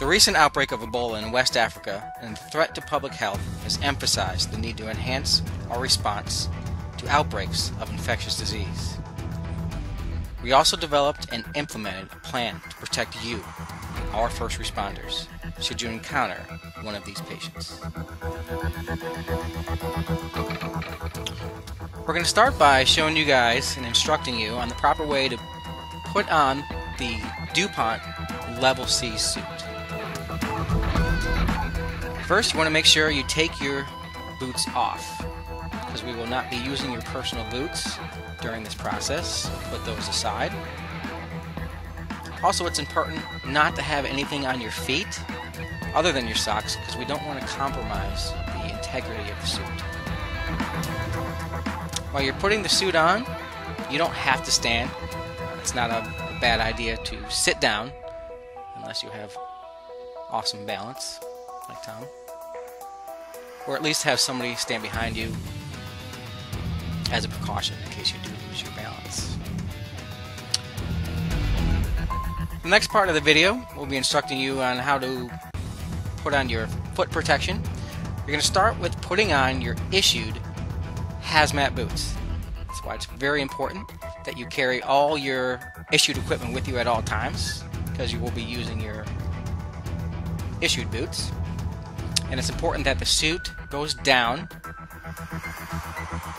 recent outbreak of Ebola in West Africa and the threat to public health has emphasized the need to enhance our response to outbreaks of infectious disease. We also developed and implemented a plan to protect you, our first responders, should you encounter one of these patients. We're going to start by showing you guys and instructing you on the proper way to put on the DuPont Level C suit. First, you want to make sure you take your boots off, because we will not be using your personal boots during this process. Put those aside. Also, it's important not to have anything on your feet other than your socks, because we don't want to compromise the integrity of the suit. While you're putting the suit on, you don't have to stand. It's not a bad idea to sit down, unless you have awesome balance, like Tom. Or at least have somebody stand behind you as a precaution in case you do lose your balance. The next part of the video, we'll be instructing you on how to put on your foot protection. You're going to start with putting on your issued hazmat boots. That's why it's very important that you carry all your issued equipment with you at all times, because you will be using your issued boots. And it's important that the suit goes down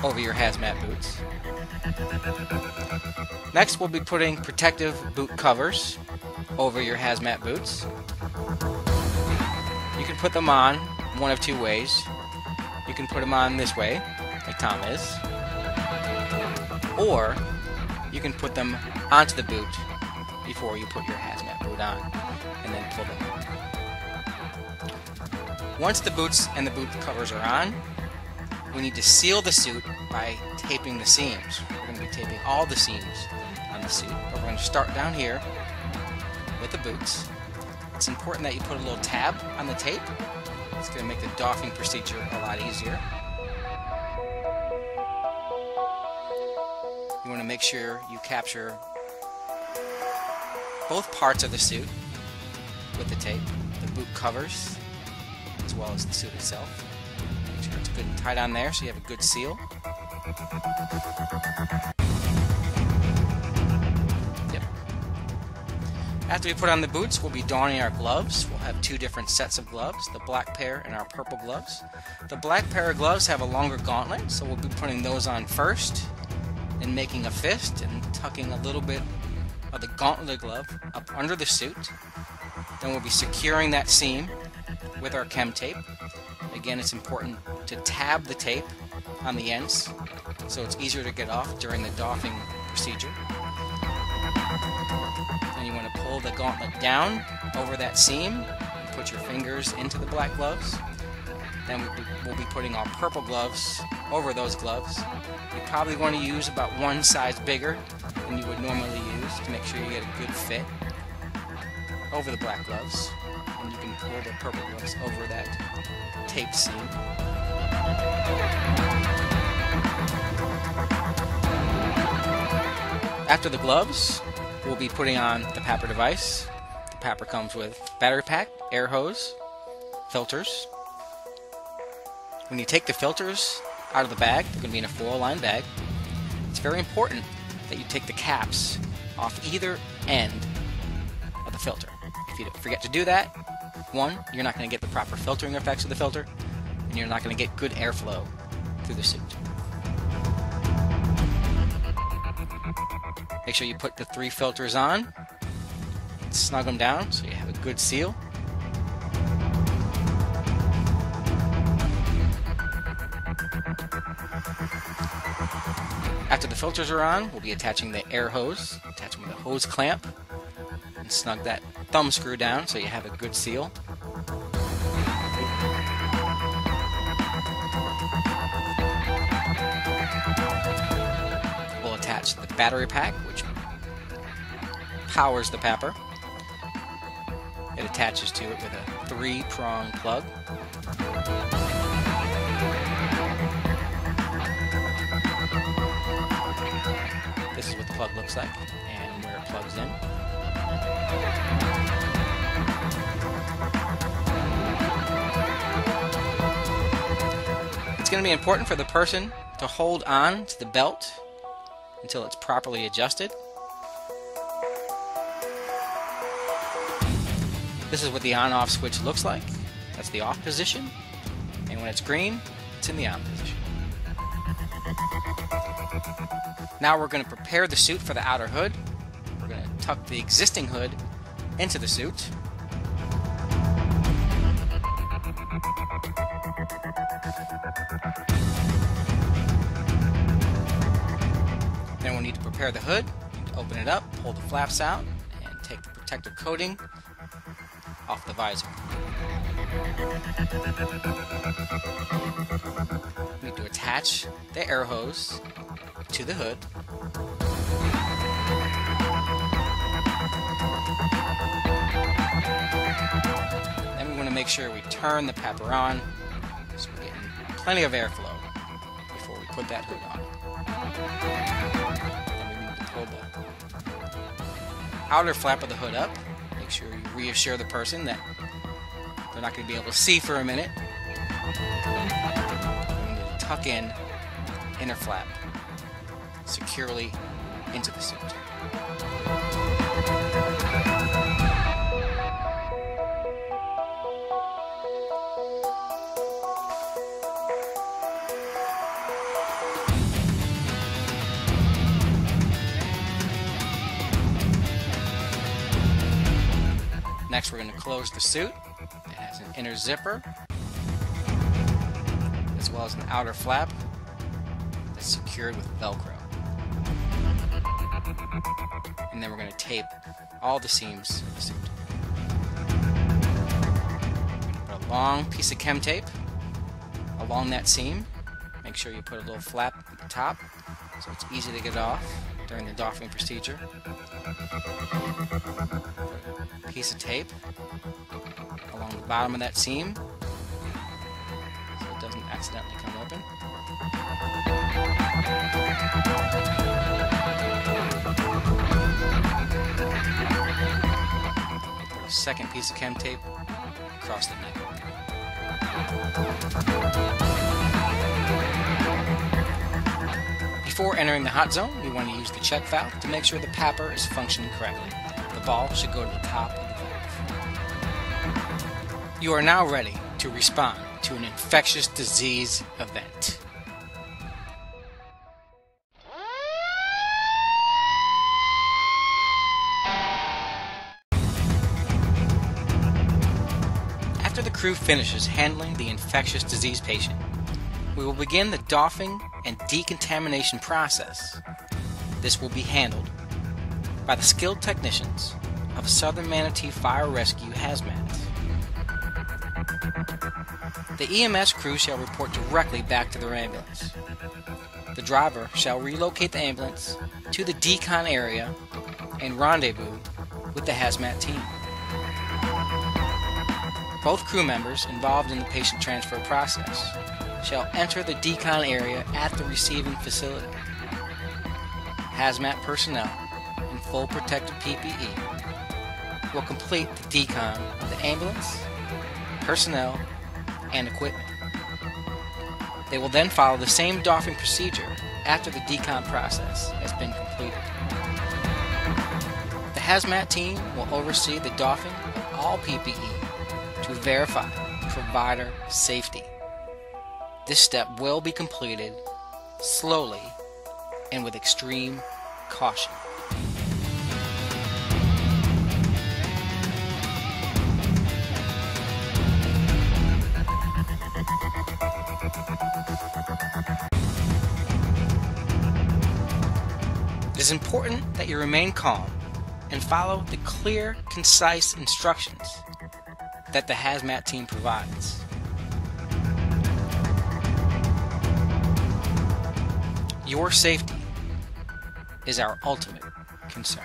over your hazmat boots. Next, we'll be putting protective boot covers over your hazmat boots. You can put them on one of two ways. You can put them on this way, like Tom is, or you can put them onto the boot before you put your hazmat boot on, and then pull them up. Once the boots and the boot covers are on, we need to seal the suit by taping the seams. We're going to be taping all the seams on the suit, but we're going to start down here with the boots. It's important that you put a little tab on the tape. It's going to make the doffing procedure a lot easier. You want to make sure you capture both parts of the suit with the tape, the boot covers as well as the suit itself. Make sure it's good and tight on there so you have a good seal. Yep. After we put on the boots, we'll be donning our gloves. We'll have two different sets of gloves, the black pair and our purple gloves. The black pair of gloves have a longer gauntlet, so we'll be putting those on first and making a fist and tucking a little bit of the gauntlet glove up under the suit. Then we'll be securing that seam with our chem tape. Again, it's important to tab the tape on the ends so it's easier to get off during the doffing procedure. Then you want to pull the gauntlet down over that seam and put your fingers into the black gloves. Then we'll be putting our purple gloves over those gloves. You probably want to use about one size bigger than you would normally use to make sure you get a good fit over the black gloves. And you can pull the purple gloves over that tape seam. After the gloves, we'll be putting on the PAPR device. The PAPR comes with battery pack, air hose, filters. When you take the filters out of the bag, they're going to be in a foil-lined bag. It's very important that you take the caps off either end of the filter. If you forget to do that, one, you're not going to get the proper filtering effects of the filter, and you're not going to get good airflow through the suit. Make sure you put the 3 filters on, snug them down so you have a good seal. After the filters are on, we'll be attaching the air hose, attach them with a hose clamp, and snug that thumb screw down so you have a good seal. We'll attach the battery pack, which powers the PAPR. It attaches to it with a 3-prong plug. This is what the plug looks like and where it plugs in. It's going to be important for the person to hold on to the belt until it's properly adjusted. This is what the on-off switch looks like. That's the off position. And when it's green, it's in the on position. Now we're going to prepare the suit for the outer hood. We're going to tuck the existing hood into the suit. Then we'll need to prepare the hood. Open it up, pull the flaps out, and take the protective coating off the visor. We need to attach the air hose to the hood. Then we want to make sure we turn the papper on so we're getting plenty of airflow before we put that hood on. Then we need to pull the outer flap of the hood up. Make sure you reassure the person that they're not going to be able to see for a minute. We need to tuck in the inner flap securely into the suit. Next, we're going to close the suit. It has an inner zipper, as well as an outer flap that's secured with Velcro. And then we're going to tape all the seams of the suit. Put a long piece of chem tape along that seam. Make sure you put a little flap at the top so it's easy to get off during the doffing procedure. Put a piece of tape along the bottom of that seam so it doesn't accidentally come open. Put a second piece of chem tape across the neck. Before entering the hot zone, we want to use the check valve to make sure the papper is functioning correctly. The ball should go to the top of the valve. You are now ready to respond to an infectious disease event. After the crew finishes handling the infectious disease patient, we will begin the doffing and decontamination process. This will be handled by the skilled technicians of Southern Manatee Fire Rescue Hazmat. The EMS crew shall report directly back to their ambulance. The driver shall relocate the ambulance to the decon area and rendezvous with the hazmat team. Both crew members involved in the patient transfer process shall enter the decon area at the receiving facility. Hazmat personnel in full protective PPE will complete the decon of the ambulance, personnel, and equipment. They will then follow the same doffing procedure after the decon process has been completed. The hazmat team will oversee the doffing of all PPE to verify provider safety. This step will be completed slowly and with extreme caution. It is important that you remain calm and follow the clear, concise instructions that the hazmat team provides. Your safety is our ultimate concern.